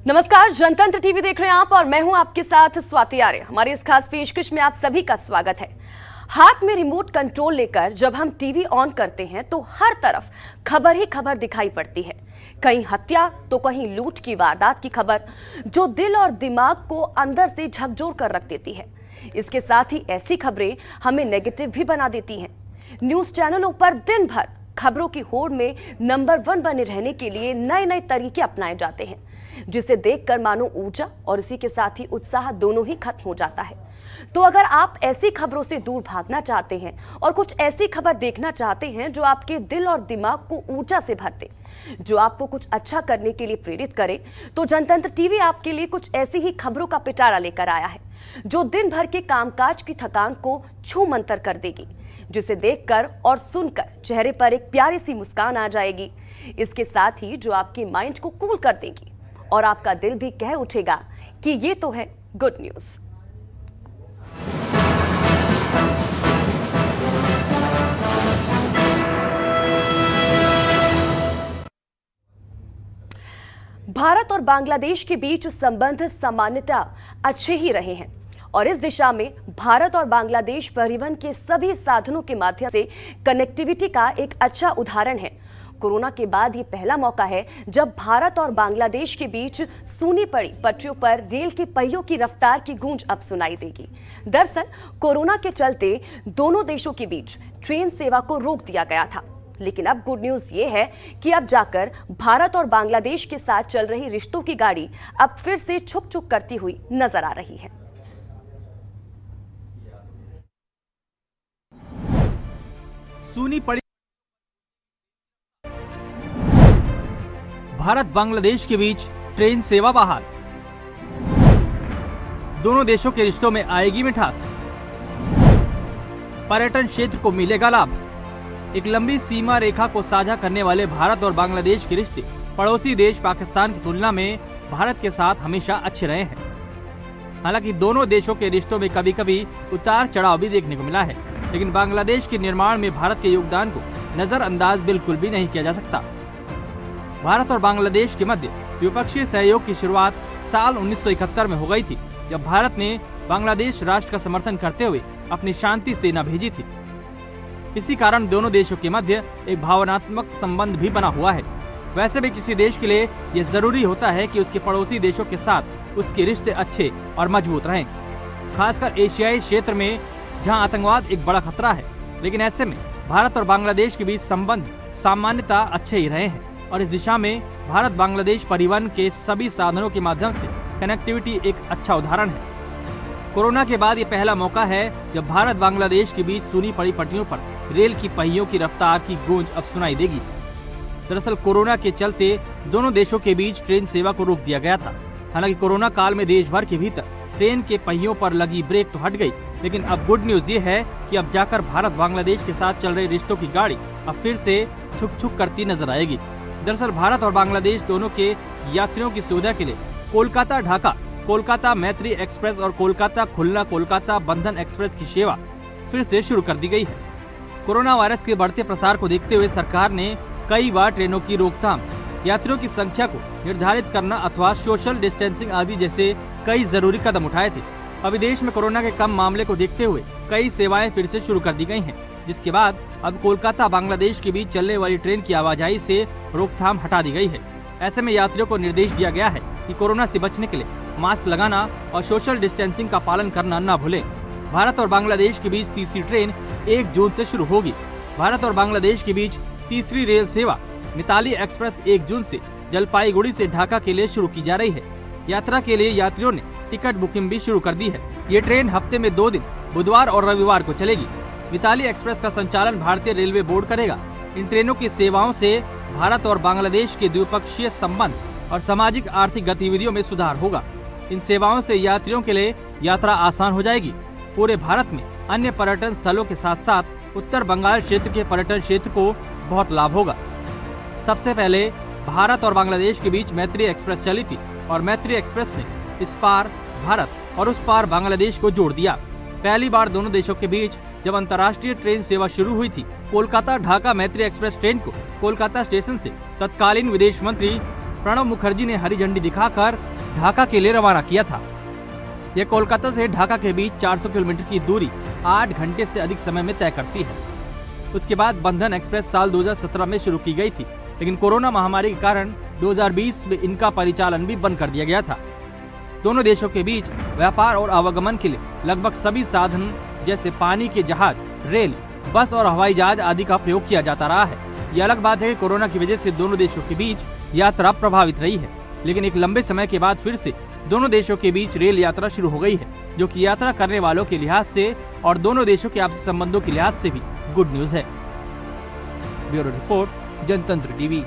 नमस्कार, जनतंत्र टीवी देख रहे हैं आप और मैं हूं आपके साथ स्वाति आर्य। हमारी इस खास पेशकश में आप सभी का स्वागत है। हाथ में रिमोट कंट्रोल लेकर जब हम टीवी ऑन करते हैं तो हर तरफ खबर ही खबर दिखाई पड़ती है। कहीं हत्या तो कहीं लूट की वारदात की खबर, जो दिल और दिमाग को अंदर से झकझोर कर रख देती है। इसके साथ ही ऐसी खबरें हमें नेगेटिव भी बना देती हैं। न्यूज चैनलों पर दिन भर खबरों की होड़ में नंबर 1 बने रहने के लिए नए नए तरीके अपनाए जाते हैं, जिसे देखकर मानो ऊर्जा और इसी के साथ ही उत्साह दोनों ही खत्म हो जाता है। तो अगर आप ऐसी खबरों से दूर भागना चाहते हैं और कुछ ऐसी खबर देखना चाहते हैं जो आपके दिल और दिमाग को ऊर्जा से भर दे, जो आपको कुछ अच्छा करने के लिए प्रेरित करे, तो जनतंत्र टीवी आपके लिए कुछ ऐसी ही खबरों का पिटारा लेकर आया है, जो दिन भर के कामकाज की थकान को छू मंतर कर देगी, जिसे देखकर और सुनकर चेहरे पर एक प्यारी सी मुस्कान आ जाएगी। इसके साथ ही जो आपके माइंड को कूल कर देगी और आपका दिल भी कह उठेगा कि ये तो है गुड न्यूज। भारत और बांग्लादेश के बीच संबंध सामान्यतः अच्छे ही रहे हैं और इस दिशा में भारत और बांग्लादेश परिवहन के सभी साधनों के माध्यम से कनेक्टिविटी का एक अच्छा उदाहरण है। कोरोना के बाद ये पहला मौका है जब भारत और बांग्लादेश के बीच सूनी पड़ी पटरियों पर रेल के पहियों की रफ्तार की गूंज अब सुनाई देगी। दरअसल कोरोना के चलते दोनों देशों के बीच ट्रेन सेवा को रोक दिया गया था, लेकिन अब गुड न्यूज ये है कि अब जाकर भारत और बांग्लादेश के साथ चल रही रिश्तों की गाड़ी अब फिर से छुक छुक करती हुई नजर आ रही है। सूनी पड़ी भारत बांग्लादेश के बीच ट्रेन सेवा बहाल, दोनों देशों के रिश्तों में आएगी मिठास, पर्यटन क्षेत्र को मिलेगा लाभ। एक लंबी सीमा रेखा को साझा करने वाले भारत और बांग्लादेश के रिश्ते पड़ोसी देश पाकिस्तान की तुलना में भारत के साथ हमेशा अच्छे रहे हैं। हालांकि दोनों देशों के रिश्तों में कभी कभी उतार चढ़ाव भी देखने को मिला है, लेकिन बांग्लादेश के निर्माण में भारत के योगदान को नजरअंदाज बिल्कुल भी नहीं किया जा सकता। भारत और बांग्लादेश के मध्य द्विपक्षीय सहयोग की शुरुआत साल 1971 में हो गई थी, जब भारत ने बांग्लादेश राष्ट्र का समर्थन करते हुए अपनी शांति सेना भेजी थी। इसी कारण दोनों देशों के मध्य एक भावनात्मक संबंध भी बना हुआ है। वैसे भी किसी देश के लिए ये जरूरी होता है कि उसके पड़ोसी देशों के साथ उसके रिश्ते अच्छे और मजबूत रहें, खासकर एशियाई क्षेत्र में जहां आतंकवाद एक बड़ा खतरा है। लेकिन ऐसे में भारत और बांग्लादेश के बीच संबंध सामान्यतः अच्छे ही रहे हैं और इस दिशा में भारत बांग्लादेश परिवहन के सभी साधनों के माध्यम से कनेक्टिविटी एक अच्छा उदाहरण है। कोरोना के बाद ये पहला मौका है जब भारत बांग्लादेश के बीच सूनी पड़ी पटरियों पर रेल की पहियों की रफ्तार की गूंज अब सुनाई देगी। दरअसल कोरोना के चलते दोनों देशों के बीच ट्रेन सेवा को रोक दिया गया था। हालांकि कोरोना काल में देश भर के भीतर ट्रेन के पहियों पर लगी ब्रेक तो हट गई, लेकिन अब गुड न्यूज ये है कि अब जाकर भारत बांग्लादेश के साथ चल रहे रिश्तों की गाड़ी अब फिर से छुक छुक करती नजर आएगी। दरअसल भारत और बांग्लादेश दोनों के यात्रियों की सुविधा के लिए कोलकाता ढाका, कोलकाता मैत्री एक्सप्रेस और कोलकाता खुलना कोलकाता बंधन एक्सप्रेस की सेवा फिर से शुरू कर दी गई है। कोरोना वायरस के बढ़ते प्रसार को देखते हुए सरकार ने कई बार ट्रेनों की रोकथाम, यात्रियों की संख्या को निर्धारित करना अथवा सोशल डिस्टेंसिंग आदि जैसे कई जरूरी कदम उठाए थे। अभी देश में कोरोना के कम मामले को देखते हुए कई सेवाएं फिर से शुरू कर दी गई हैं, जिसके बाद अब कोलकाता बांग्लादेश के बीच चलने वाली ट्रेन की आवाजाही से रोकथाम हटा दी गई है। ऐसे में यात्रियों को निर्देश दिया गया है कि कोरोना से बचने के लिए मास्क लगाना और सोशल डिस्टेंसिंग का पालन करना न भूलें। भारत और बांग्लादेश के बीच तीसरी ट्रेन 1 जून से शुरू होगी। भारत और बांग्लादेश के बीच तीसरी रेल सेवा मिताली एक्सप्रेस 1 जून से जलपाईगुड़ी से ढाका के लिए शुरू की जा रही है। यात्रा के लिए यात्रियों ने टिकट बुकिंग भी शुरू कर दी है। ये ट्रेन हफ्ते में 2 दिन बुधवार और रविवार को चलेगी। मिताली एक्सप्रेस का संचालन भारतीय रेलवे बोर्ड करेगा। इन ट्रेनों की सेवाओं से भारत और बांग्लादेश के द्विपक्षीय संबंध और सामाजिक आर्थिक गतिविधियों में सुधार होगा। इन सेवाओं से यात्रियों के लिए यात्रा आसान हो जाएगी। पूरे भारत में अन्य पर्यटन स्थलों के साथ साथ उत्तर बंगाल क्षेत्र के पर्यटन क्षेत्र को बहुत लाभ होगा। सबसे पहले भारत और बांग्लादेश के बीच मैत्री एक्सप्रेस चली थी और मैत्री एक्सप्रेस ने इस पार भारत और उस पार बांग्लादेश को जोड़ दिया। पहली बार दोनों देशों के बीच जब अंतर्राष्ट्रीय ट्रेन सेवा शुरू हुई थी, कोलकाता ढाका मैत्री एक्सप्रेस ट्रेन को कोलकाता स्टेशन से तत्कालीन विदेश मंत्री प्रणब मुखर्जी ने हरी झंडी दिखाकर ढाका के लिए रवाना किया था। यह कोलकाता से ढाका के बीच 400 किलोमीटर की दूरी 8 घंटे से अधिक समय में तय करती है। उसके बाद बंधन एक्सप्रेस साल 2017 में शुरू की गई थी, लेकिन कोरोना महामारी के कारण 2020 में इनका परिचालन भी बंद कर दिया गया था। दोनों देशों के बीच व्यापार और आवागमन के लिए लगभग सभी साधन जैसे पानी के जहाज, रेल, बस और हवाई जहाज आदि का प्रयोग किया जाता रहा है। ये अलग बात है कि कोरोना की वजह से दोनों देशों के बीच यात्रा प्रभावित रही है, लेकिन एक लंबे समय के बाद फिर से दोनों देशों के बीच रेल यात्रा शुरू हो गई है, जो कि यात्रा करने वालों के लिहाज से और दोनों देशों के आपसी संबंधों के लिहाज से भी गुड न्यूज है। ब्यूरो रिपोर्ट, जनतंत्र टीवी।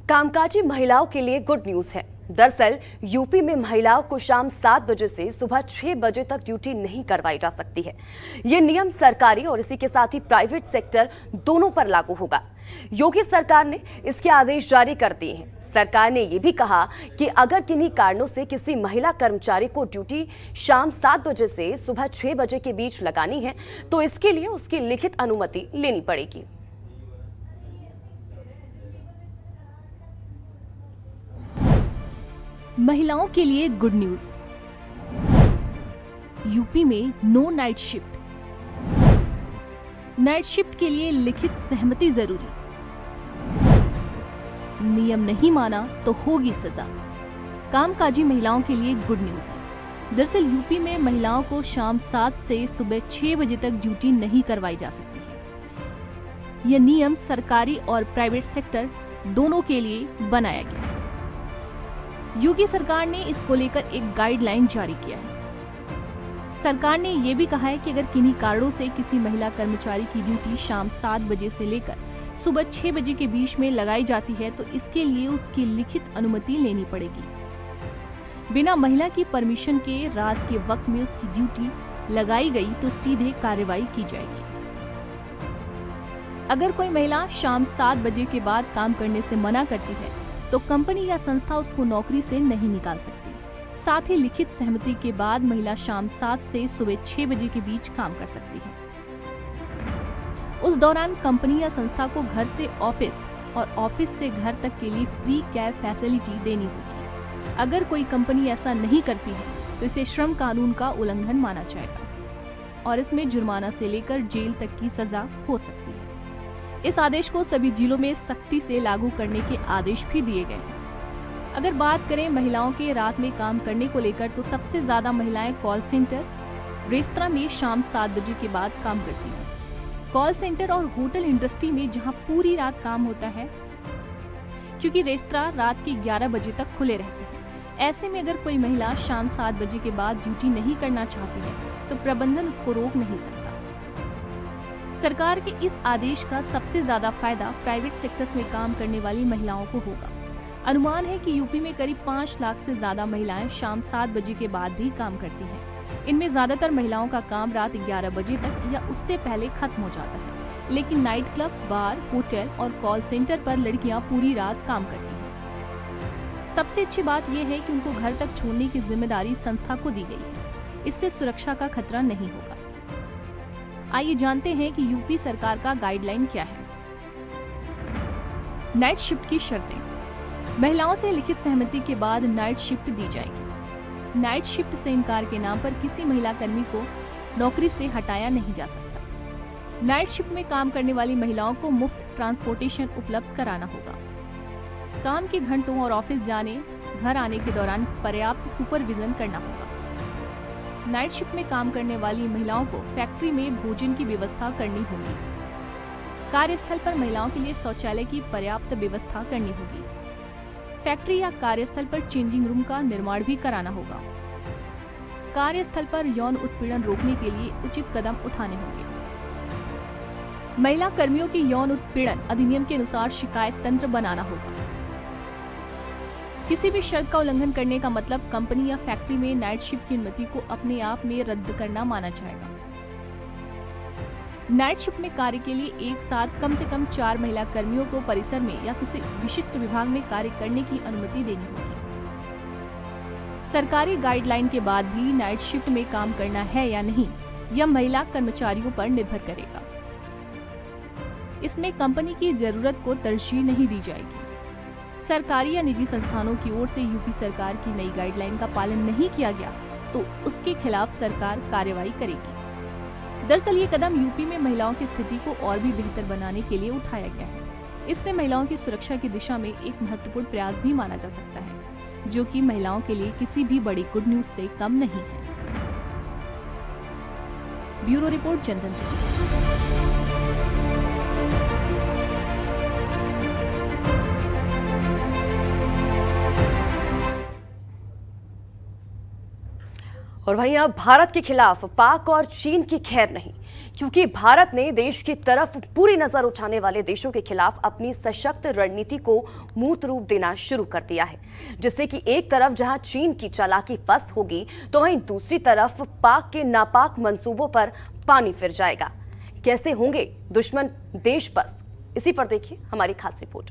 कामकाजी महिलाओं के लिए गुड न्यूज है। दरअसल यूपी में महिलाओं को शाम 7 बजे से सुबह 6 बजे तक ड्यूटी नहीं करवाई जा सकती है। ये नियम सरकारी और इसी के साथ ही प्राइवेट सेक्टर दोनों पर लागू होगा। योगी सरकार ने इसके आदेश जारी कर दिए हैं। सरकार ने यह भी कहा कि अगर किन्हीं कारणों से किसी महिला कर्मचारी को ड्यूटी शाम 7 बजे से सुबह 6 बजे के बीच लगानी है तो इसके लिए उसकी लिखित अनुमति लेनी पड़ेगी। महिलाओं के लिए गुड न्यूज। यूपी में no night shift. Night shift के लिए लिखित सहमति जरूरी। नियम नहीं माना तो होगी सजा। कामकाजी महिलाओं के लिए गुड न्यूज है। दरअसल यूपी में महिलाओं को शाम 7 से सुबह 6 बजे तक ड्यूटी नहीं करवाई जा सकती है। यह नियम सरकारी और प्राइवेट सेक्टर दोनों के लिए बनाया गया है। योगी सरकार ने इसको लेकर एक गाइडलाइन जारी किया है। सरकार ने यह भी कहा है कि अगर किन्हीं कारणों से किसी महिला कर्मचारी की ड्यूटी शाम 7 बजे से लेकर सुबह 6 बजे के बीच में लगाई जाती है तो इसके लिए उसकी लिखित अनुमति लेनी पड़ेगी। बिना महिला की परमिशन के रात के वक्त में उसकी ड्यूटी लगाई गई तो सीधे कार्रवाई की जाएगी। अगर कोई महिला शाम 7 बजे के बाद काम करने से मना करती है तो कंपनी या संस्था उसको नौकरी से नहीं निकाल सकती। साथ ही लिखित सहमति के बाद महिला शाम 7 से सुबह 6 बजे के बीच काम कर सकती है। उस दौरान कंपनी या संस्था को घर से ऑफिस और ऑफिस से घर तक के लिए फ्री कैब फैसिलिटी देनी होगी। अगर कोई कंपनी ऐसा नहीं करती है तो इसे श्रम कानून का उल्लंघन माना जाएगा और इसमें जुर्माना से लेकर जेल तक की सजा हो सकती है। इस आदेश को सभी जिलों में सख्ती से लागू करने के आदेश भी दिए गए हैं। अगर बात करें महिलाओं के रात में काम करने को लेकर तो सबसे ज्यादा महिलाएं कॉल सेंटर, रेस्तरां में शाम 7 बजे के बाद काम करती हैं। कॉल सेंटर और होटल इंडस्ट्री में जहां पूरी रात काम होता है, क्योंकि रेस्तरां रात के 11 बजे तक खुले रहते हैं। ऐसे में अगर कोई महिला शाम 7 बजे के बाद ड्यूटी नहीं करना चाहती है तो प्रबंधन उसको रोक नहीं सकता। सरकार के इस आदेश का सबसे ज्यादा फायदा प्राइवेट सेक्टर्स में काम करने वाली महिलाओं को होगा। अनुमान है कि यूपी में करीब 5 लाख से ज्यादा महिलाएं शाम 7 बजे के बाद भी काम करती हैं। इनमें ज्यादातर महिलाओं का काम रात 11 बजे तक या उससे पहले खत्म हो जाता है, लेकिन नाइट क्लब, बार, होटल और कॉल सेंटर पर लड़कियां पूरी रात काम करती हैं। सबसे अच्छी बात यह है कि उनको घर तक छोड़ने की जिम्मेदारी संस्था को दी गई है। इससे सुरक्षा का खतरा नहीं होगा। आइए जानते हैं कि यूपी सरकार का गाइडलाइन क्या है। नाइट शिफ्ट की शर्तें। महिलाओं से लिखित सहमति के बाद नाइट शिफ्ट दी जाएगी। नाइट शिफ्ट से इनकार के नाम पर किसी महिला कर्मी को नौकरी से हटाया नहीं जा सकता। नाइट शिफ्ट में काम करने वाली महिलाओं को मुफ्त ट्रांसपोर्टेशन उपलब्ध कराना होगा। काम के घंटों और ऑफिस जाने, घर आने के दौरान पर्याप्त सुपरविजन करना होगा। नाइट शिफ्ट में काम करने वाली महिलाओं को फैक्ट्री में भोजन की व्यवस्था करनी होगी। कार्यस्थल पर महिलाओं के लिए शौचालय की पर्याप्त व्यवस्था करनी होगी। फैक्ट्री या कार्यस्थल पर चेंजिंग रूम का निर्माण भी कराना होगा। कार्यस्थल पर यौन उत्पीड़न रोकने के लिए उचित कदम उठाने होंगे। महिला कर्मियों की यौन उत्पीड़न अधिनियम के अनुसार शिकायत तंत्र बनाना होगा। किसी भी शर्त का उल्लंघन करने का मतलब कंपनी या फैक्ट्री में नाइट शिफ्ट की अनुमति को अपने आप में रद्द करना माना जाएगा। नाइट शिफ्ट में कार्य के लिए एक साथ कम से कम 4 महिला कर्मियों को परिसर में या किसी विशिष्ट विभाग में कार्य करने की अनुमति देनी होगी। सरकारी गाइडलाइन के बाद भी नाइट शिफ्ट में काम करना है या नहीं, यह महिला कर्मचारियों पर निर्भर करेगा। इसमें कंपनी की जरूरत को तरजीह नहीं दी जाएगी। सरकारी या निजी संस्थानों की ओर से यूपी सरकार की नई गाइडलाइन का पालन नहीं किया गया तो उसके खिलाफ सरकार कार्रवाई करेगी। दरअसल ये कदम यूपी में महिलाओं की स्थिति को और भी बेहतर बनाने के लिए उठाया गया है। इससे महिलाओं की सुरक्षा की दिशा में एक महत्वपूर्ण प्रयास भी माना जा सकता है, जो कि महिलाओं के लिए किसी भी बड़ी गुड न्यूज से कम नहीं है। ब्यूरो रिपोर्ट, चंदन टीवी। और वहीं अब भारत के खिलाफ पाक और चीन की खैर नहीं, क्योंकि भारत ने देश की तरफ पूरी नजर उठाने वाले देशों के खिलाफ अपनी सशक्त रणनीति को मूर्त रूप देना शुरू कर दिया है, जिससे कि एक तरफ जहां चीन की चालाकी पस्त होगी तो वहीं दूसरी तरफ पाक के नापाक मंसूबों पर पानी फिर जाएगा। कैसे होंगे दुश्मन देश पस्त, इसी पर देखिए हमारी खास रिपोर्ट।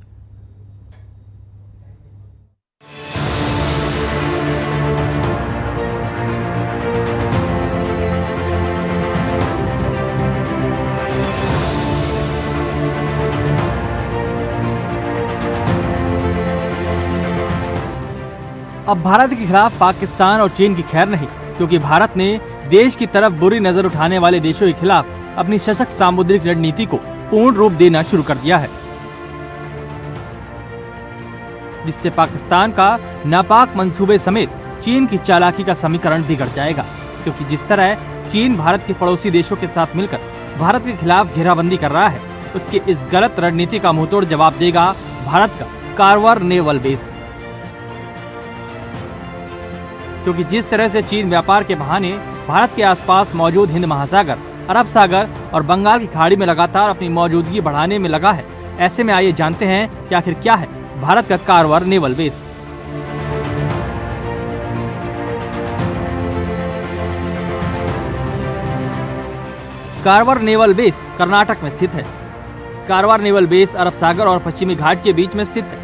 अब भारत के खिलाफ पाकिस्तान और चीन की खैर नहीं, क्योंकि भारत ने देश की तरफ बुरी नजर उठाने वाले देशों के खिलाफ अपनी सशक्त सामुद्रिक रणनीति को पूर्ण रूप देना शुरू कर दिया है, जिससे पाकिस्तान का नापाक मंसूबे समेत चीन की चालाकी का समीकरण बिगड़ जाएगा। क्योंकि जिस तरह चीन भारत के पड़ोसी देशों के साथ मिलकर भारत के खिलाफ घेराबंदी कर रहा है, उसकी इस गलत रणनीति का मुंहतोड़ जवाब देगा भारत का कारवार नेवल बेस। क्योंकि जिस तरह से चीन व्यापार के बहाने भारत के आसपास मौजूद हिंद महासागर, अरब सागर और बंगाल की खाड़ी में लगातार अपनी मौजूदगी बढ़ाने में लगा है, ऐसे में आइए जानते हैं कि आखिर क्या है भारत का Karwar naval base. Karwar naval base Karnataka में स्थित है। कारवार नेवल बेस अरब सागर और पश्चिमी घाट के बीच में स्थित है।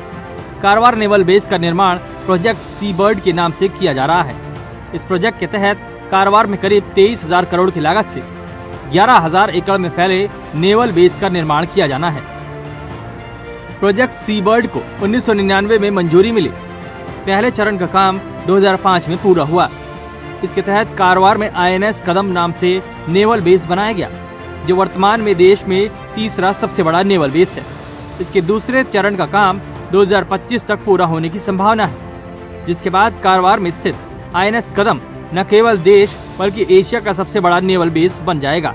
कारवार नेवल बेस का निर्माण प्रोजेक्ट सी बर्ड के नाम से किया जा रहा है। इस प्रोजेक्ट के तहत कारवार में करीब 23,000 करोड़ की लागत से 11,000 एकड़ में फैले नेवल बेस का निर्माण किया जाना है। प्रोजेक्ट सी बर्ड को 1999 में मंजूरी मिली। पहले चरण का काम 2005 में पूरा हुआ। इसके तहत कारवार में INS कदम नाम से नेवल बेस बनाया गया, जो वर्तमान में देश में तीसरा सबसे बड़ा नेवल बेस है। इसके दूसरे चरण का काम 2025 तक पूरा होने की संभावना है, जिसके बाद कारवार में स्थित INS कदम न केवल देश बल्कि एशिया का सबसे बड़ा नेवल बेस बन जाएगा।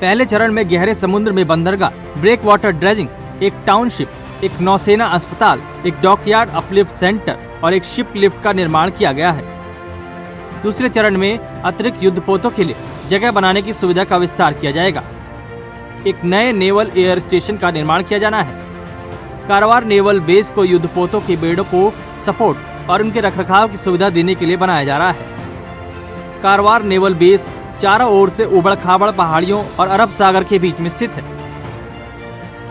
पहले चरण में गहरे समुद्र में बंदरगाह, ब्रेक वाटर ड्रेजिंग, एक टाउनशिप, एक नौसेना अस्पताल, एक डॉकयार्ड अपलिफ्ट सेंटर और एक शिप लिफ्ट का निर्माण किया गया है। दूसरे चरण में अतिरिक्त युद्धपोतों के लिए जगह बनाने की सुविधा का विस्तार किया जाएगा। एक नए नेवल एयर स्टेशन का निर्माण किया जाना है। कारवार नेवल बेस को युद्धपोतों के बेड़ों को सपोर्ट और उनके रखरखाव की सुविधा देने के लिए बनाया जा रहा है। कारवार नेवल बेस चारों ओर से उबड़-खाबड़ पहाड़ियों और अरब सागर के बीच में स्थित है।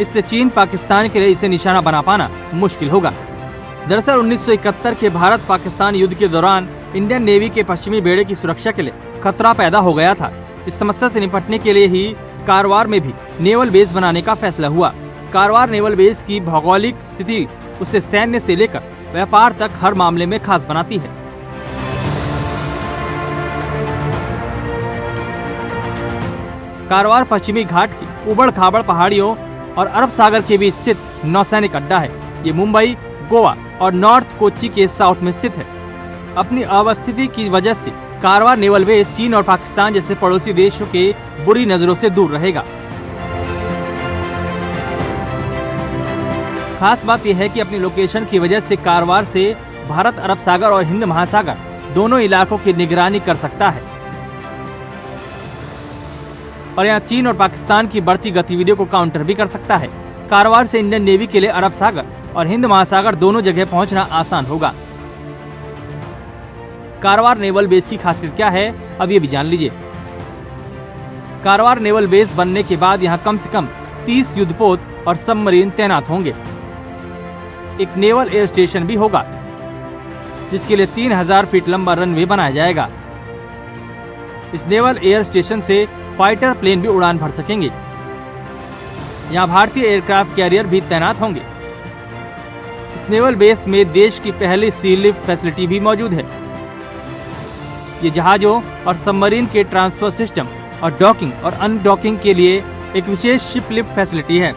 इससे चीन पाकिस्तान के लिए इसे निशाना बना पाना मुश्किल होगा। दरअसल 1971 के भारत पाकिस्तान युद्ध के दौरान इंडियन नेवी के पश्चिमी बेड़े की सुरक्षा के लिए खतरा पैदा हो गया था। इस समस्या से निपटने के लिए ही कारवार में भी नेवल बेस बनाने का फैसला हुआ। कारवार नेवल बेस की भौगोलिक स्थिति उसे सैन्य से लेकर व्यापार तक हर मामले में खास बनाती है। कारवार पश्चिमी घाट की उबड़-खाबड़ पहाड़ियों और अरब सागर के बीच स्थित नौसैनिक अड्डा है। ये मुंबई, गोवा और नॉर्थ कोच्चि के साउथ में स्थित है। अपनी अवस्थिति की वजह से कारवार नेवल बेस चीन और पाकिस्तान जैसे पड़ोसी देशों के बुरी नजरों से दूर रहेगा। खास बात यह है कि अपनी लोकेशन की वजह से कारवार से भारत अरब सागर और हिंद महासागर दोनों इलाकों की निगरानी कर सकता है और यहाँ चीन और पाकिस्तान की बढ़ती गतिविधियों को काउंटर भी कर सकता है। कारवार से इंडियन नेवी के लिए अरब सागर और हिंद महासागर दोनों जगह पहुंचना आसान होगा। कारवार नेवल बेस की खासियत क्या है, अब ये भी जान लीजिए। कारवार नेवल बेस बनने के बाद यहाँ कम से कम 30 युद्धपोत और सबमरीन तैनात होंगे। एक नेवल एयर स्टेशन भी होगा, जिसके लिए 3000 फीट लंबा रनवे बनाया जाएगा। इस नेवल एयर स्टेशन से फाइटर प्लेन भी उड़ान भर सकेंगे। यहाँ भारतीय एयरक्राफ्ट कैरियर भी तैनात होंगे। इस नेवल बेस में देश की पहली सी लिफ्ट फैसिलिटी भी मौजूद है। ये जहाजों और सबमरीन के ट्रांसफर सिस्टम और डॉकिंग और अनडॉकिंग के लिए एक विशेष शिप लिफ्ट फैसिलिटी है।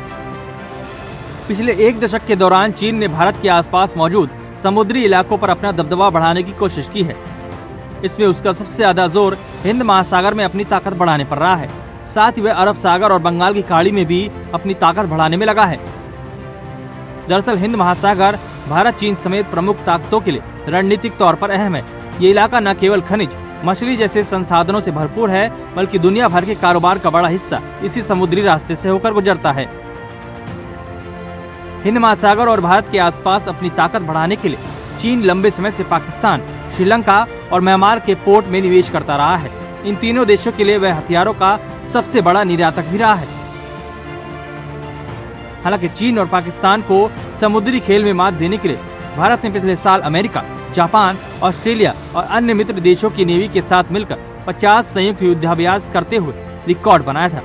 पिछले एक दशक के दौरान चीन ने भारत के आसपास मौजूद समुद्री इलाकों पर अपना दबदबा बढ़ाने की कोशिश की है। इसमें उसका सबसे ज्यादा जोर हिंद महासागर में अपनी ताकत बढ़ाने पर रहा है। साथ ही वह अरब सागर और बंगाल की खाड़ी में भी अपनी ताकत बढ़ाने में लगा है। दरअसल हिंद महासागर भारत चीन समेत प्रमुख ताकतों के लिए रणनीतिक तौर पर अहम है। ये इलाका न केवल खनिज, मछली जैसे संसाधनों से भरपूर है, बल्कि दुनिया भर के कारोबार का बड़ा हिस्सा इसी समुद्री रास्ते से होकर गुजरता है। हिंद महासागर और भारत के आसपास अपनी ताकत बढ़ाने के लिए चीन लंबे समय से पाकिस्तान, श्रीलंका और म्यांमार के पोर्ट में निवेश करता रहा है। इन तीनों देशों के लिए वह हथियारों का सबसे बड़ा निर्यातक भी रहा है। हालांकि चीन और पाकिस्तान को समुद्री खेल में मात देने के लिए भारत ने पिछले साल अमेरिका, जापान, ऑस्ट्रेलिया और अन्य मित्र देशों की नेवी के साथ मिलकर 50 संयुक्त युद्धाभ्यास करते हुए रिकॉर्ड बनाया था।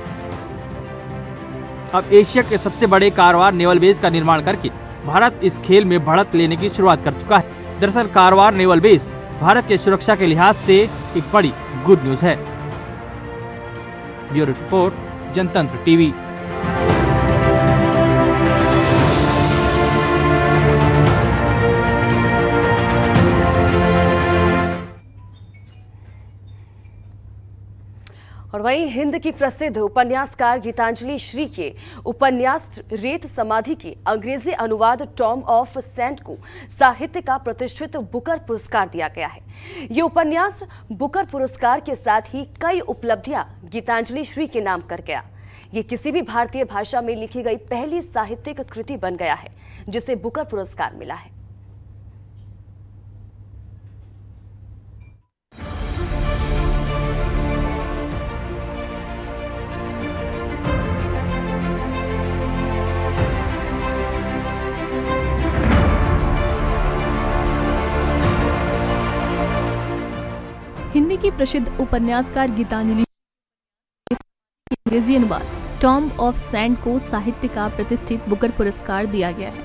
अब एशिया के सबसे बड़े कारवार नेवल बेस का निर्माण करके भारत इस खेल में बढ़त लेने की शुरुआत कर चुका है। दरअसल कारवार नेवल बेस भारत के सुरक्षा के लिहाज से एक बड़ी गुड न्यूज है। ब्यूरो रिपोर्ट, जनतंत्र टीवी। और वहीं हिंद की प्रसिद्ध उपन्यासकार गीतांजलि श्री के उपन्यास रेत समाधि की अंग्रेजी अनुवाद टॉम ऑफ सैंड को साहित्य का प्रतिष्ठित बुकर पुरस्कार दिया गया है। ये उपन्यास बुकर पुरस्कार के साथ ही कई उपलब्धियां गीतांजलि श्री के नाम कर गया। ये किसी भी भारतीय भाषा में लिखी गई पहली साहित्यिक कृति बन गया है जिसे बुकर पुरस्कार मिला है। हिंदी की प्रसिद्ध उपन्यासकार गीतांजलि अंग्रेजी अनुवाद टॉम ऑफ सैंड को साहित्य का प्रतिष्ठित बुकर पुरस्कार दिया गया है।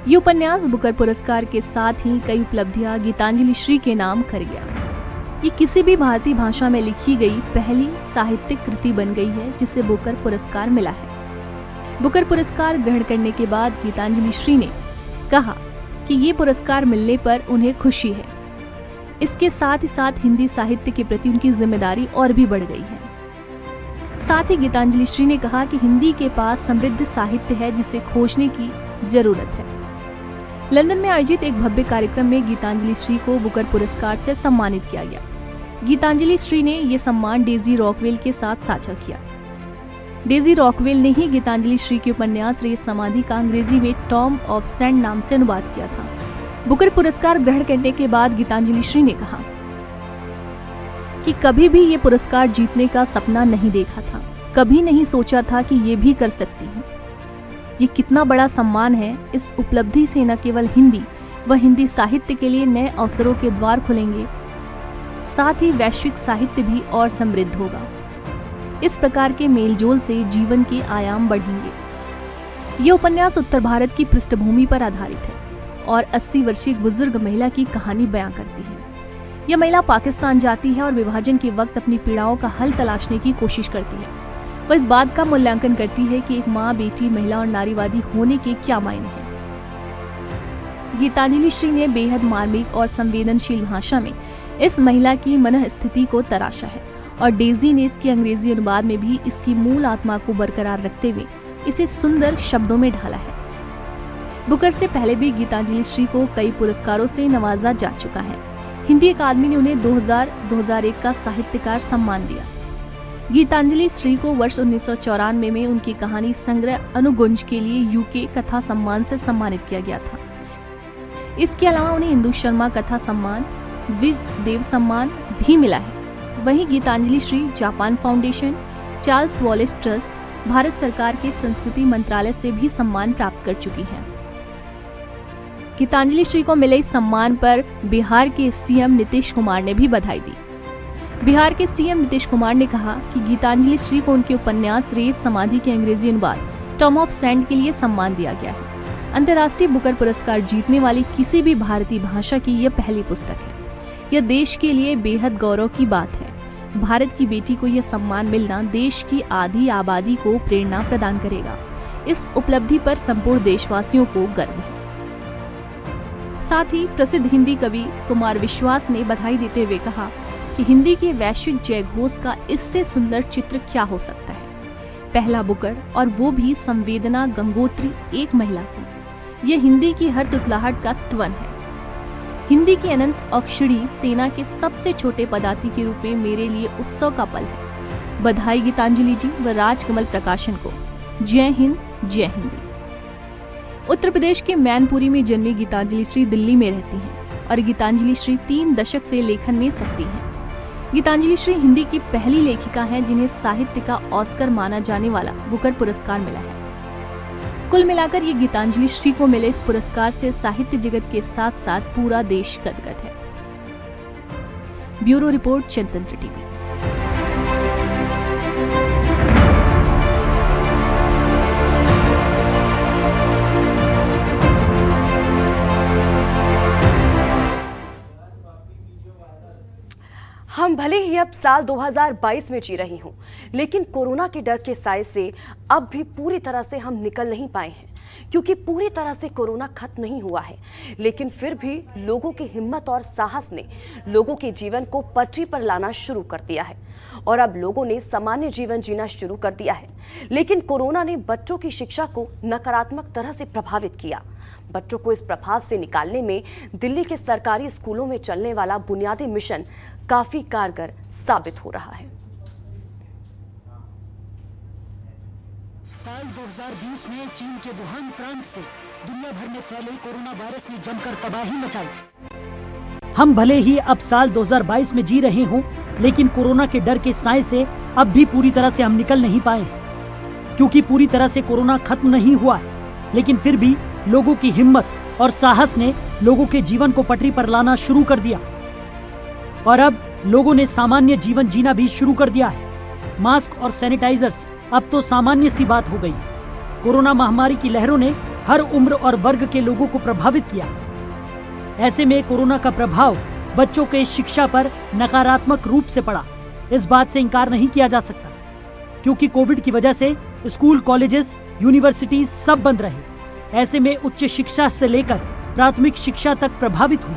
ये उपन्यास बुकर पुरस्कार के साथ ही कई उपलब्धियां गीतांजलि श्री के नाम कर गया। ये किसी भी भारतीय भाषा में लिखी गई पहली साहित्यिक कृति बन गई है जिसे बुकर पुरस्कार मिला है। बुकर पुरस्कार ग्रहण करने के बाद गीतांजलि श्री ने कहा कि ये पुरस्कार मिलने पर उन्हें खुशी है। इसके साथ ही साथ हिंदी साहित्य के प्रति उनकी जिम्मेदारी और भी बढ़ गई है। साथ ही गीतांजलि श्री ने कहा कि हिंदी के पास समृद्ध साहित्य है जिसे खोजने की जरूरत है। लंदन में आयोजित एक भव्य कार्यक्रम में गीतांजलि श्री को बुकर पुरस्कार से सम्मानित किया गया। गीतांजलि श्री ने ये सम्मान डेजी रॉकवेल के साथ साझा किया। डेजी रॉकवेल ने ही गीतांजलि श्री के उपन्यास रेत समाधि का अंग्रेजी में टॉम ऑफ सैंड नाम से अनुवाद किया था। बुकर पुरस्कार ग्रहण करने के बाद गीतांजलि श्री ने कहा कि कभी भी ये पुरस्कार जीतने का सपना नहीं देखा था, कभी नहीं सोचा था कि ये भी कर सकती हूँ। ये कितना बड़ा सम्मान है। इस उपलब्धि से न केवल हिंदी व हिंदी साहित्य के लिए नए अवसरों के द्वार खुलेंगे, साथ ही वैश्विक साहित्य भी और समृद्ध होगा। इस प्रकार के मेलजोल से जीवन के आयाम बढ़ेंगे। ये उपन्यास उत्तर भारत की पृष्ठभूमि पर आधारित है और 80 वर्षीय बुजुर्ग महिला की कहानी बयां करती है। यह महिला पाकिस्तान जाती है और विभाजन के वक्त अपनी पीड़ाओं का हल तलाशने की कोशिश करती है। वह इस बात का मूल्यांकन करती है कि एक माँ, बेटी, महिला और नारीवादी होने के क्या मायने हैं। गीतांजलि श्री ने बेहद मार्मिक और संवेदनशील भाषा में इस महिला की मनः स्थिति को तराशा है और डेजी ने इसके अंग्रेजी अनुवाद में भी इसकी मूल आत्मा को बरकरार रखते हुए इसे सुंदर शब्दों में ढाला है। बुकर से पहले भी गीतांजलि श्री को कई पुरस्कारों से नवाजा जा चुका है। हिंदी अकादमी ने उन्हें 2000-2001 का साहित्यकार सम्मान दिया। गीतांजलि श्री को वर्ष 1994 में उनकी कहानी संग्रह अनुगुंज के लिए यूके कथा सम्मान से सम्मानित किया गया था। इसके अलावा उन्हें इंदु शर्मा कथा सम्मान, विज देव सम्मान भी मिला है। वहीं Geetanjali Shree Japan foundation, Charles Wallace trust, Bharat सरकार के संस्कृति मंत्रालय से भी सम्मान प्राप्त कर चुकी हैं। गीतांजलि श्री को मिले इस सम्मान पर बिहार के सीएम नीतीश कुमार ने भी बधाई दी। बिहार के सीएम नीतीश कुमार ने कहा कि गीतांजलि श्री को उनके उपन्यास रेत समाधि के अंग्रेजी अनुवाद टॉम ऑफ सैंड के लिए सम्मान दिया गया है। अंतर्राष्ट्रीय बुकर पुरस्कार जीतने वाली किसी भी भारतीय भाषा की यह पहली पुस्तक है। यह देश के लिए बेहद गौरव की बात है। भारत की बेटी को यह सम्मान मिलना देश की आधी आबादी को प्रेरणा प्रदान करेगा। इस उपलब्धि पर संपूर्ण देशवासियों को गर्व है। साथ ही प्रसिद्ध हिंदी कवि कुमार विश्वास ने बधाई देते हुए कहा कि हिंदी के वैश्विक जयघोष का इससे सुंदर चित्र क्या हो सकता है। पहला बुकर और वो भी संवेदना गंगोत्री एक महिला को। यह हिंदी की हर तुतलाहट का स्तवन है। हिंदी की अनंत अक्षरी सेना के सबसे छोटे पदाति के रूप में मेरे लिए उत्सव का पल है। बधाई गीतांजलि जी व राजकमल प्रकाशन को। जय हिंद, जय हिंदी। उत्तर प्रदेश के मैनपुरी में जन्मी गीतांजलि श्री दिल्ली में रहती हैं और गीतांजलि श्री 3 दशक से लेखन में सक्रिय हैं। गीतांजलि श्री हिंदी की पहली लेखिका हैं जिन्हें साहित्य का ऑस्कर माना जाने वाला बुकर पुरस्कार मिला है। कुल मिलाकर ये गीतांजलि श्री को मिले इस पुरस्कार से साहित्य जगत के साथ साथ पूरा देश गदगद है। ब्यूरो रिपोर्ट, जनतंत्र टीवी। हम भले ही अब साल 2022 में जी रही हूं, लेकिन कोरोना के डर के साए से अब भी पूरी तरह से हम निकल नहीं पाए हैं, क्योंकि पूरी तरह से कोरोना खत्म नहीं हुआ है। लेकिन फिर भी लोगों की हिम्मत और साहस ने लोगों के जीवन को पटरी पर लाना शुरू कर दिया है और अब लोगों ने सामान्य जीवन जीना शुरू कर दिया है। लेकिन कोरोना ने बच्चों की शिक्षा को नकारात्मक तरह से प्रभावित किया। बच्चों को इस प्रभाव से निकालने में दिल्ली के सरकारी स्कूलों में चलने वाला बुनियादी मिशन काफी कारगर साबित हो रहा है। साल 2020 में चीन के वुहान प्रांत से दुनिया भर में फैले कोरोना वायरस ने जमकर तबाही मचाई। हम भले ही अब साल 2022 में जी रहे हों, लेकिन कोरोना के डर के साए से अब भी पूरी तरह से हम निकल नहीं पाए हैं, क्योंकि पूरी तरह से कोरोना खत्म नहीं हुआ है। लेकिन फिर भी लोगों की हिम्मत और साहस ने लोगों के जीवन को पटरी पर लाना शुरू कर दिया और अब लोगों ने सामान्य जीवन जीना भी शुरू कर दिया है। मास्क और सैनिटाइजर्स अब तो सामान्य सी बात हो गई है। कोरोना महामारी की लहरों ने हर उम्र और वर्ग के लोगों को प्रभावित किया। ऐसे में कोरोना का प्रभाव बच्चों के शिक्षा पर नकारात्मक रूप से पड़ा। इस बात से इनकार नहीं किया जा सकता, क्योंकि कोविड की वजह से स्कूल, कॉलेजेस, यूनिवर्सिटीज सब बंद रहे। ऐसे में उच्च शिक्षा से लेकर प्राथमिक शिक्षा तक प्रभावित हुई,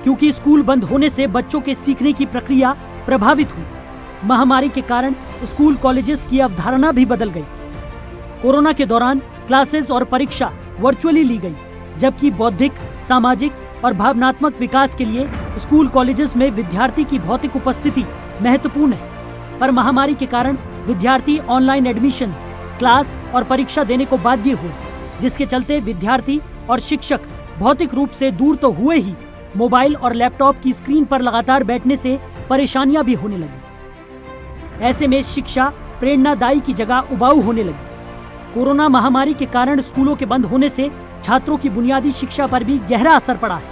क्योंकि स्कूल बंद होने से बच्चों के सीखने की प्रक्रिया प्रभावित हुई। महामारी के कारण स्कूल, कॉलेजेस की अवधारणा भी बदल गई। कोरोना के दौरान क्लासेस और परीक्षा वर्चुअली ली गई, जबकि बौद्धिक, सामाजिक और भावनात्मक विकास के लिए स्कूल, कॉलेजेस में विद्यार्थी की भौतिक उपस्थिति महत्वपूर्ण है। पर महामारी के कारण विद्यार्थी ऑनलाइन एडमिशन, क्लास और परीक्षा देने को बाध्य हुए, जिसके चलते विद्यार्थी और शिक्षक भौतिक रूप से दूर तो हुए ही, मोबाइल और लैपटॉप की स्क्रीन पर लगातार बैठने से परेशानियां भी होने लगी। ऐसे में शिक्षा प्रेरणादायी की जगह उबाऊ होने लगी। कोरोना महामारी के कारण स्कूलों के बंद होने से छात्रों की बुनियादी शिक्षा पर भी गहरा असर पड़ा है।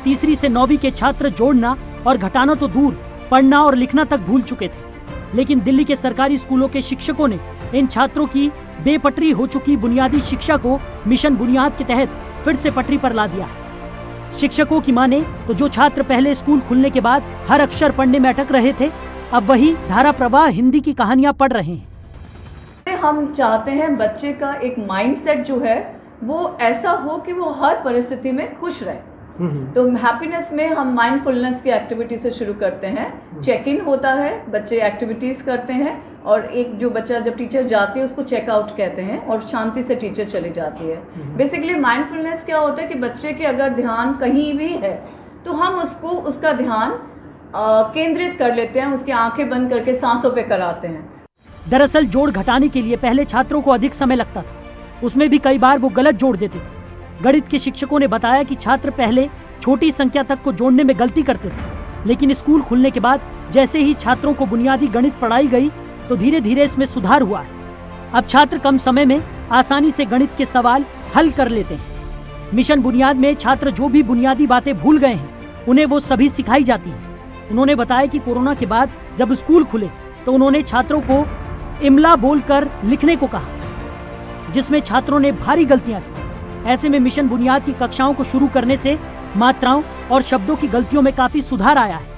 3री से 9वीं के छात्र जोड़ना और घटाना तो दूर, पढ़ना और लिखना तक भूल चुके थे। लेकिन दिल्ली के सरकारी स्कूलों के शिक्षकों ने इन छात्रों की बेपटरी हो चुकी बुनियादी शिक्षा को मिशन बुनियाद के तहत फिर से पटरी पर ला दिया है। शिक्षकों की माने तो जो छात्र पहले स्कूल खुलने के बाद हर अक्षर पढ़ने में अटक रहे थे, अब वही धारा प्रवाह हिंदी की कहानियां पढ़ रहे हैं। हम चाहते हैं बच्चे का एक माइंडसेट जो है वो ऐसा हो कि वो हर परिस्थिति में खुश रहे। तो हैप्पीनेस में हम माइंडफुलनेस की एक्टिविटी से शुरू करते हैं। चेक इन होता है, बच्चे एक्टिविटीज़ करते हैं और एक जो बच्चा जब टीचर जाती है उसको चेकआउट कहते हैं और शांति से टीचर चली जाती है। बेसिकली माइंडफुलनेस क्या होता है कि बच्चे के अगर ध्यान कहीं भी है तो हम उसका ध्यान केंद्रित कर लेते हैं, उसकी आंखें बंद करके सांसों पे कराते हैं। दरअसल जोड़ घटाने के लिए पहले छात्रों को अधिक समय लगता था, उसमें भी कई बार वो गलत जोड़ देते थे। गणित के शिक्षकों ने बताया कि छात्र पहले छोटी संख्या तक को जोड़ने में गलती करते थे, लेकिन स्कूल खुलने के बाद जैसे ही छात्रों को बुनियादी गणित पढ़ाई गई तो धीरे धीरे इसमें सुधार हुआ है। अब छात्र कम समय में आसानी से गणित के सवाल हल कर लेते हैं। मिशन बुनियाद में छात्र जो भी बुनियादी बातें भूल गए हैं उन्हें वो सभी सिखाई जाती हैं। उन्होंने बताया कि कोरोना के बाद जब स्कूल खुले तो उन्होंने छात्रों को इमला बोलकर लिखने को कहा, जिसमें छात्रों ने भारी गलतियां की। ऐसे में मिशन बुनियाद की कक्षाओं को शुरू करने से मात्राओं और शब्दों की गलतियों में काफी सुधार आया है।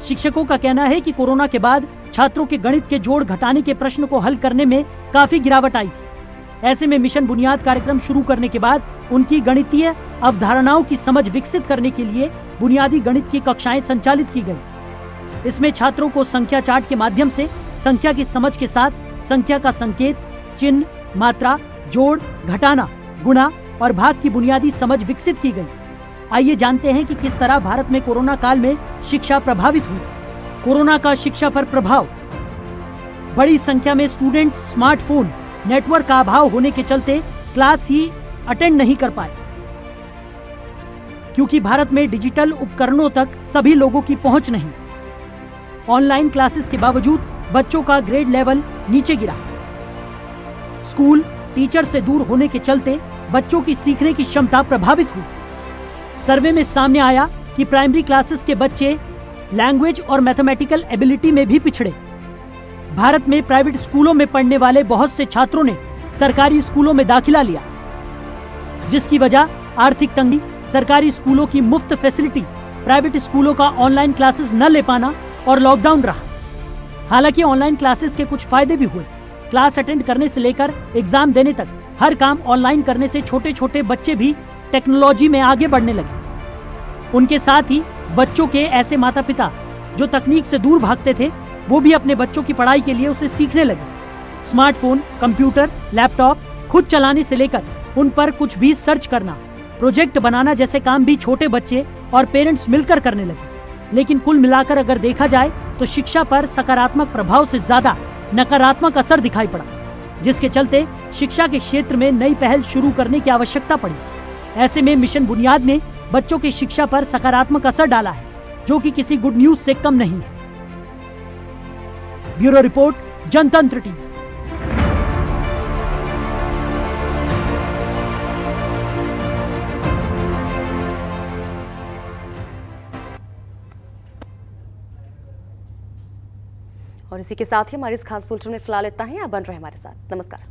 शिक्षकों का कहना है कि कोरोना के बाद छात्रों के गणित के जोड़ घटाने के प्रश्न को हल करने में काफी गिरावट आई थी। ऐसे में मिशन बुनियाद कार्यक्रम शुरू करने के बाद उनकी गणितीय अवधारणाओं की समझ विकसित करने के लिए बुनियादी गणित की कक्षाएं संचालित की गई। इसमें छात्रों को संख्या चार्ट के माध्यम से संख्या की समझ के साथ संख्या का संकेत, चिन्ह, मात्रा, जोड़, घटाना, गुणा और भाग की बुनियादी समझ विकसित की गई। आइए जानते हैं कि किस तरह भारत में कोरोना काल में शिक्षा प्रभावित हुई। कोरोना का शिक्षा पर प्रभाव। बड़ी संख्या में स्टूडेंट स्मार्टफोन नेटवर्क का अभाव होने के चलते क्लास ही अटेंड नहीं कर पाए, क्योंकि भारत में डिजिटल उपकरणों तक सभी लोगों की पहुंच नहीं। ऑनलाइन क्लासेस के बावजूद बच्चों का ग्रेड लेवल नीचे गिरा। स्कूल टीचर से दूर होने के चलते बच्चों की सीखने की क्षमता प्रभावित हुई। सर्वे में सामने आया कि प्राइमरी क्लासेस के बच्चे लैंग्वेज और मैथमेटिकल एबिलिटी में भी पिछड़े। भारत में प्राइवेट स्कूलों में पढ़ने वाले बहुत से छात्रों ने सरकारी स्कूलों में दाखिला लिया, जिसकी वजह आर्थिक तंगी, सरकारी स्कूलों की मुफ्त फैसिलिटी, प्राइवेट स्कूलों का ऑनलाइन क्लासेस न ले पाना और लॉकडाउन रहा। हालांकि ऑनलाइन क्लासेस के कुछ फायदे भी हुए। क्लास अटेंड करने से लेकर एग्जाम देने तक हर काम ऑनलाइन करने से छोटे छोटे बच्चे भी टेक्नोलॉजी में आगे बढ़ने लगे। उनके साथ ही बच्चों के ऐसे माता पिता जो तकनीक से दूर भागते थे, वो भी अपने बच्चों की पढ़ाई के लिए उसे सीखने लगे। स्मार्टफोन, कंप्यूटर, लैपटॉप खुद चलाने से लेकर उन पर कुछ भी सर्च करना, प्रोजेक्ट बनाना जैसे काम भी छोटे बच्चे और पेरेंट्स मिलकर करने लगे। लेकिन कुल मिलाकर अगर देखा जाए तो शिक्षा पर सकारात्मक प्रभाव से ज्यादा नकारात्मक असर दिखाई पड़ा, जिसके चलते शिक्षा के क्षेत्र में नई पहल शुरू करने की आवश्यकता पड़ी। ऐसे में मिशन बुनियाद ने बच्चों की शिक्षा पर सकारात्मक असर डाला है, जो कि किसी गुड न्यूज से कम नहीं है। ब्यूरो रिपोर्ट, जनतंत्र टीवी। और इसी के साथ ही हमारे इस खास बुलेटिन में फिलहाल इतना ही। आप बन रहे हमारे साथ। नमस्कार।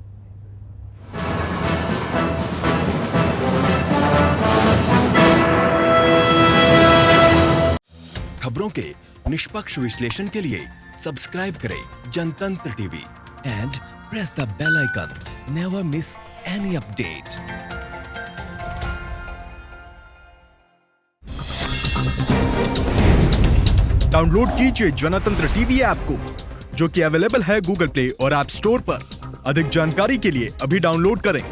खबरों के निष्पक्ष विश्लेषण के लिए सब्सक्राइब करें Jantantra TV and press the bell icon. Never miss any update. Download कीजिए जनतंत्र टीवी ऐप को, जो कि अवेलेबल है गूगल प्ले और ऐप स्टोर पर। अधिक जानकारी के लिए अभी डाउनलोड करें।